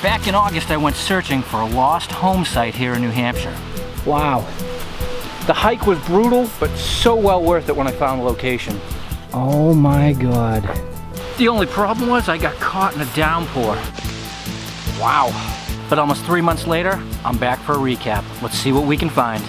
Back in August, I went searching for a lost home site here in New Hampshire. Wow. The hike was brutal, but so well worth it when I found the location. Oh my God. The only problem was I got caught in a downpour. Wow. But almost 3 months later, I'm back for a recap. Let's see what we can find.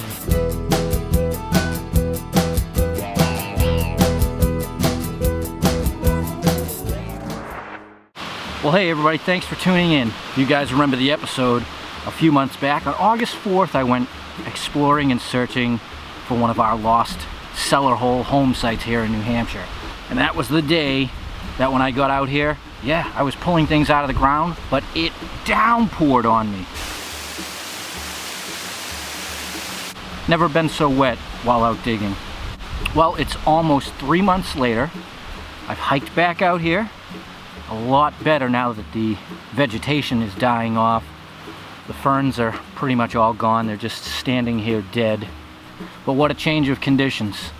Well, hey everybody, thanks for tuning in. If you guys remember the episode a few months back, on August 4th, I went exploring and searching for one of our lost cellar hole home sites here in New Hampshire. And that was the day that when I got out here, yeah, I was pulling things out of the ground, but it downpoured on me. Never been so wet while out digging. Well, it's almost 3 months later. I've hiked back out here. A lot better now that the vegetation is dying off. The ferns are pretty much all gone. They're just standing here dead. But what a change of conditions.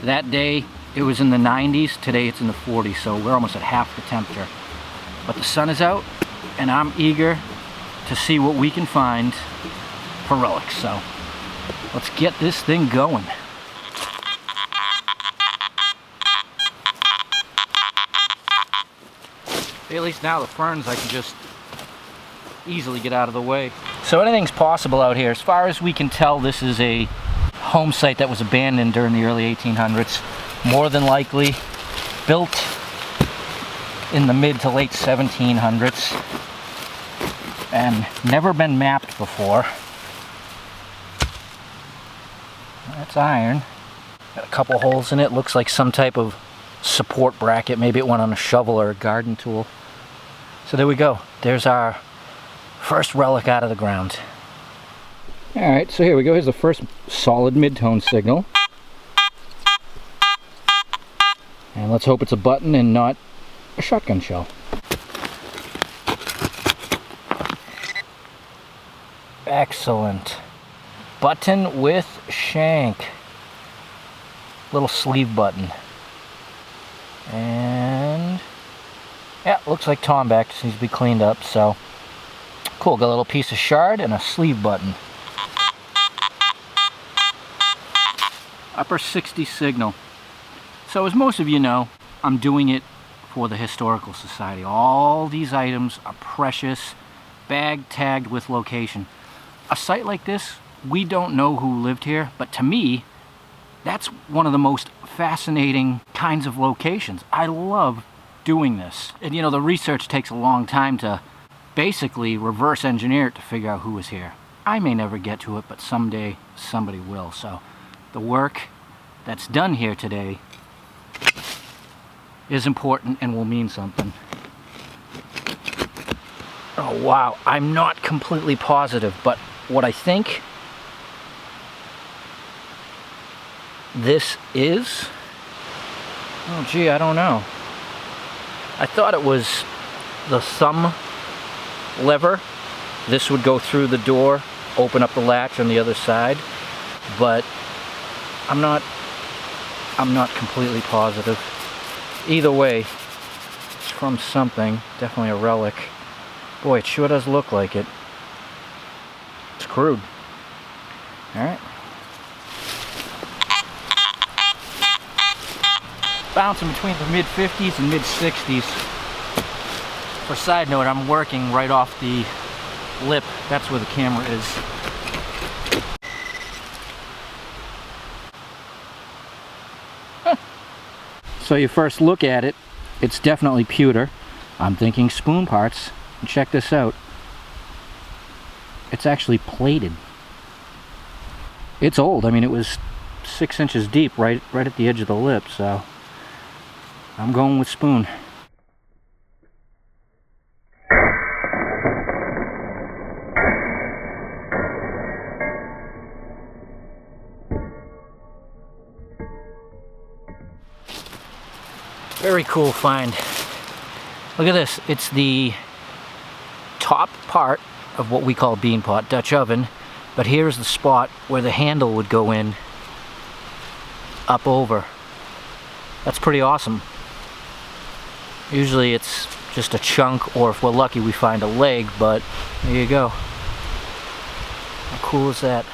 That day it was in the 90s. Today it's in the 40s, so we're almost at half the temperature. But the sun is out and I'm eager to see what we can find for relics. So let's get this thing going. At least now the ferns I can just easily get out of the way. So anything's possible out here. As far as we can tell, this is a home site that was abandoned during the early 1800s. More than likely built in the mid to late 1700s and never been mapped before. That's iron. Got a couple holes in it. Looks like some type of support bracket. Maybe it went on a shovel or a garden tool. So there we go. There's our first relic out of the ground. Alright, so here we go. Here's the first solid mid-tone signal. And let's hope it's a button and not a shotgun shell. Excellent. Button with shank. Little sleeve button. And yeah, looks like tomback, just needs to be cleaned up. So cool, got a little piece of shard and a sleeve button. Upper 60 signal. So as most of you know, I'm doing it for the Historical Society. All these items are precious, bag tagged with location. A site like this, we don't know who lived here, but to me, that's one of the most fascinating kinds of locations. I love doing this. And you know, the research takes a long time to basically reverse engineer it to figure out who was here. I may never get to it, but someday somebody will. So the work that's done here today is important and will mean something. Oh wow, I'm not completely positive, but what I think this is, oh gee, I don't know. I thought it was the thumb lever. This would go through the door, open up the latch on the other side, but I'm not completely positive. Either way, it's from something, definitely a relic. Boy, it sure does look like it. It's crude. Alright. Bouncing between the mid-50s and mid-60s. For a side note, I'm working right off the lip. That's where the camera is. Huh. So you first look at it, it's definitely pewter. I'm thinking spoon parts. And check this out. It's actually plated. It's old. I mean, it was 6 inches deep right at the edge of the lip, so I'm going with spoon. Very cool find. Look at this. It's the top part of what we call bean pot, Dutch oven, but here's the spot where the handle would go in up over. That's pretty awesome. Usually it's just a chunk, or if we're lucky we find a leg, but there you go. How cool is that?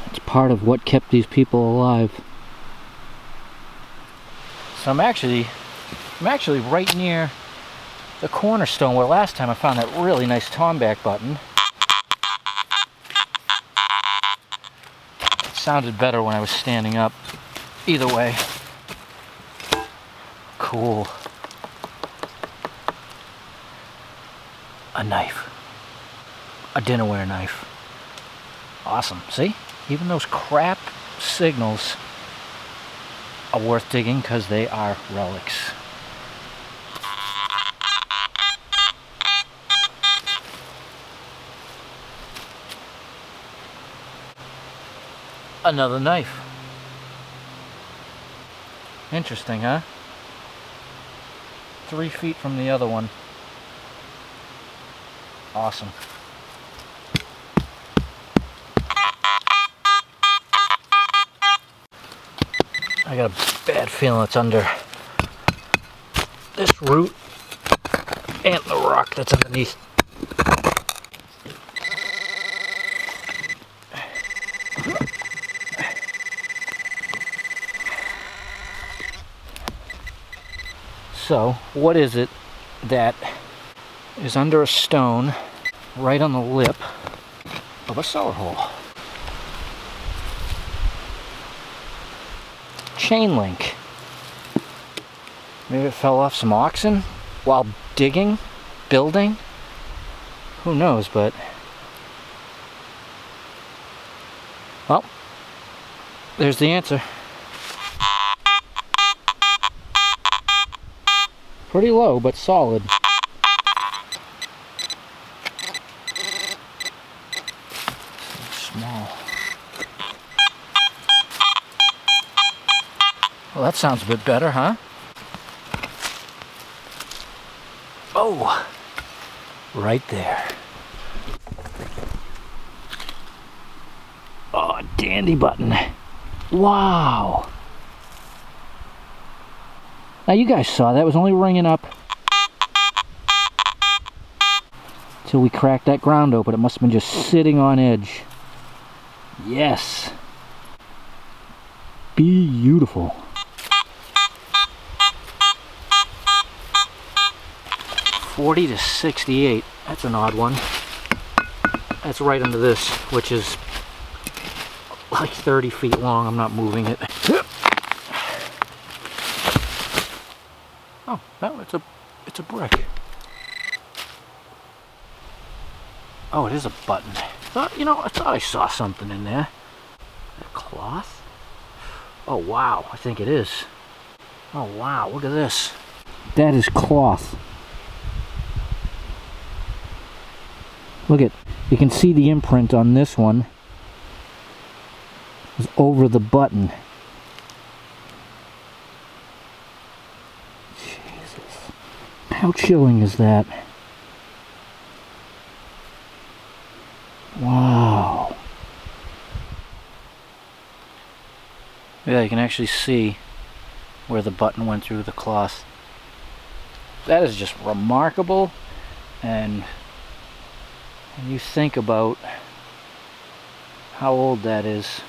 It's part of what kept these people alive. So I'm actually right near the cornerstone where last time I found that really nice tomback button. It sounded better when I was standing up. Either way. Cool. A knife. A dinnerware knife. Awesome. See? Even those crap signals are worth digging because they are relics. Another knife. Interesting, huh? 3 feet from the other one. Awesome. I got a bad feeling it's under this root and the rock that's underneath. So, what is it that is under a stone right on the lip of a cellar hole? Chain link. Maybe it fell off some oxen while digging, building. Who knows, but well, there's the answer. Pretty low, but solid. Small. Well, that sounds a bit better, huh? Oh, right there. Oh, dandy button. Wow. Now you guys saw that, it was only ringing up till we cracked that ground open. It must have been just sitting on edge. Yes. Beautiful. $40 to $68. That's an odd one. That's right under this, which is like 30 feet long. I'm not moving it. Oh, no, it's a brick. Oh, it is a button. I thought I saw something in there. A cloth? Oh wow, I think it is. Oh wow, look at this. That is cloth. Look at, you can see the imprint on this one. It's over the button. Jesus. How chilling is that? Wow. Yeah, you can actually see where the button went through the cloth. That is just remarkable. And when you think about how old that is.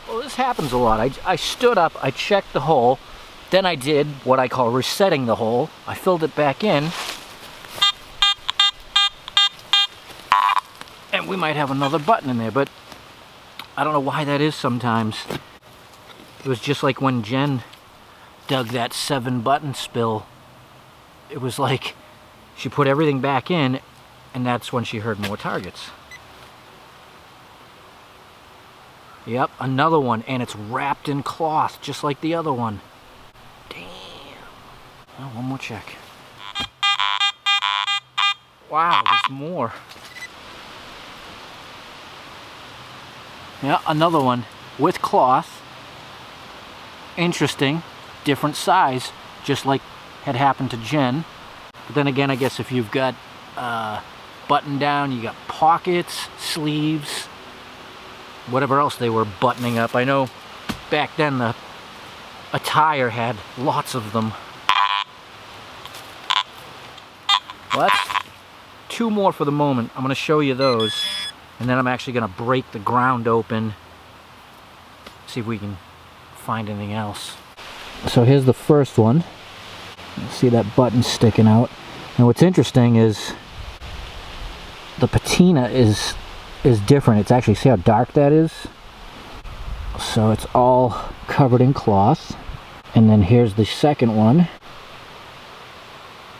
Well, this happens a lot. I stood up, I checked the hole, then I did what I call resetting the hole. I filled it back in, and we might have another button in there, but I don't know why that is sometimes. It was just like when Jen dug that 7-button spill. It was like she put everything back in, and that's when she heard more targets. Yep, another one, and it's wrapped in cloth, just like the other one. Damn. Oh, one more check. Wow, there's more. Yeah, another one with cloth. Interesting, different size, just like had happened to Jen. But then again, I guess if you've got button down, you got pockets, sleeves, whatever else they were buttoning up. I know back then the attire had lots of them. Well, that's 2 more for the moment. I'm going to show you those, and then I'm actually going to break the ground open, see if we can find anything else. So here's the first one. You see that button sticking out. And what's interesting is the patina is different. It's actually, see how dark that is? So it's all covered in cloth. And then here's the second one,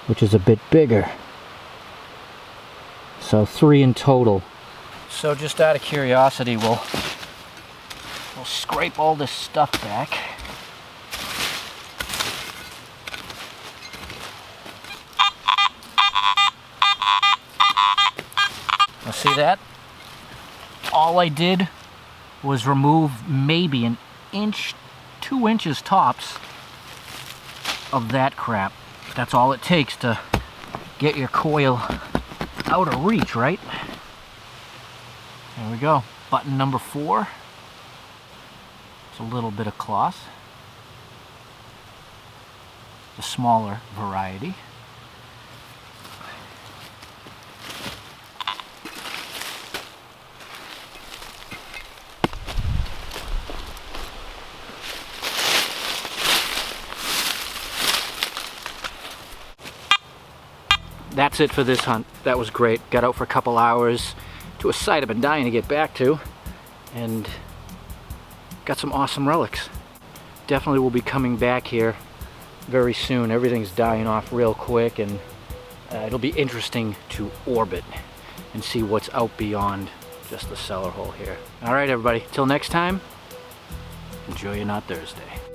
which is a bit bigger. So 3 in total. So just out of curiosity, we'll scrape all this stuff back. Now see that? All I did was remove maybe an inch, 2 inches tops of that crap. That's all it takes to get your coil out of reach, right? There we go. Button number 4. It's a little bit of cloth. The smaller variety. That's it for this hunt. That was great. Got out for a couple hours to a site I've been dying to get back to, and got some awesome relics. Definitely will be coming back here very soon. Everything's dying off real quick, and it'll be interesting to orbit and see what's out beyond just the cellar hole here. All right, everybody. Till next time, enjoy your Not Thursday.